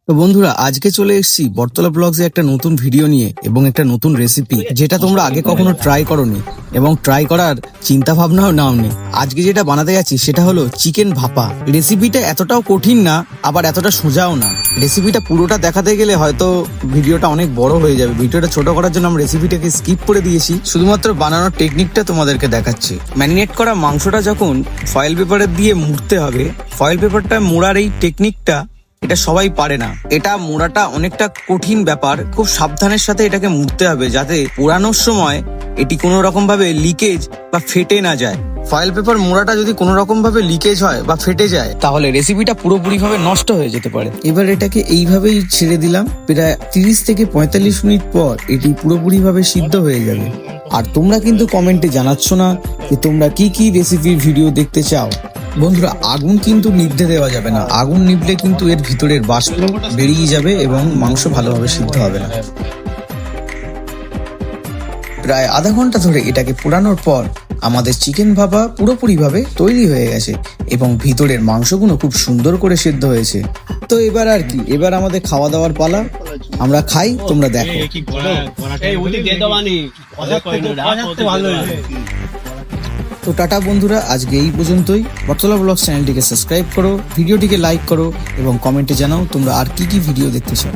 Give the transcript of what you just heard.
তো বন্ধুরা, আজকে চলে এসেছি বটতলা ব্লগসে একটা নতুন ভিডিও নিয়ে এবং একটা নতুন রেসিপি যেটা তোমরা আগে কখনো ট্রাই করোনি এবং ট্রাই করার চিন্তা ভাবনাও নাওনি। আজকে যেটা বানাতে যাচ্ছি সেটা হলো চিকেন ভাপা। রেসিপিটা এতটাও কঠিন না, আবার এতটা সোজাও না। রেসিপিটা পুরোটা দেখাতে গেলে হয়তো ভিডিওটা অনেক বড় হয়ে যাবে। ভিডিওটা ছোট করার জন্য আমরা রেসিপিটাকে স্কিপ করে দিয়েছি, শুধুমাত্র বানানোর টেকনিকটা তোমাদেরকে দেখাচ্ছি। ম্যারিনেট করা মাংসটা যখন ফয়েল পেপারে দিয়ে মুড়তে হবে, ফয়েল পেপারটা মোড়ার এই টেকনিকটা এটা সবাই পারে না। এটা মোড়াটা অনেকটা কঠিন ব্যাপার। খুব সাবধানের সাথে এটাকে মুড়তে হবে যাতে পোড়ানোর সময় এটি কোনো রকম ভাবে লিকেজ বা ফেটে না যায়। ফয়েল পেপার মোড়াটা যদি কোনো রকম ভাবে লিকেজ হয় বা ফেটে যায় তাহলে রেসিপিটা পুরোপুরি ভাবে নষ্ট হয়ে যেতে পারে। এবার এটাকে এইভাবেই ছেড়ে দিলাম। প্রায় 30 থেকে 45 মিনিট পর এটি পুরোপুরি ভাবে সিদ্ধ হয়ে যাবে। আর তোমরা কিন্তু কমেন্টে জানাচ্ছ না যে তোমরা কি কি রেসিপির ভিডিও দেখতে চাও। বন্ধুরা, আগুন কিন্তু নিভতে দেওয়া যাবে না। আগুন নিভলে কিন্তু এর ভিতরের বাষ্প বেরিয়ে যাবে এবং মাংস ভালোভাবে সিদ্ধ হবে না। প্রায় আধা ঘন্টা ধরে এটাকে পোড়ানোর পর আমাদের চিকেন ভাপা পুরোপুরিভাবে তৈরি হয়ে গেছে এবং ভিতরের মাংসগুলো খুব সুন্দর করে সিদ্ধ হয়েছে। তো এবার আর কি, এবার আমাদের খাওয়া দাওয়ার পালা। আমরা খাই, তোমরা দেখো। তো টাটা বন্ধুরা, আজকে এই পর্যন্তই। বটতলা ব্লগস চ্যানেলটিকে সাবস্ক্রাইব করো, ভিডিওটিকে লাইক করো এবং কমেন্টে জানাও তোমরা আর কি কি ভিডিও দেখতে চাও।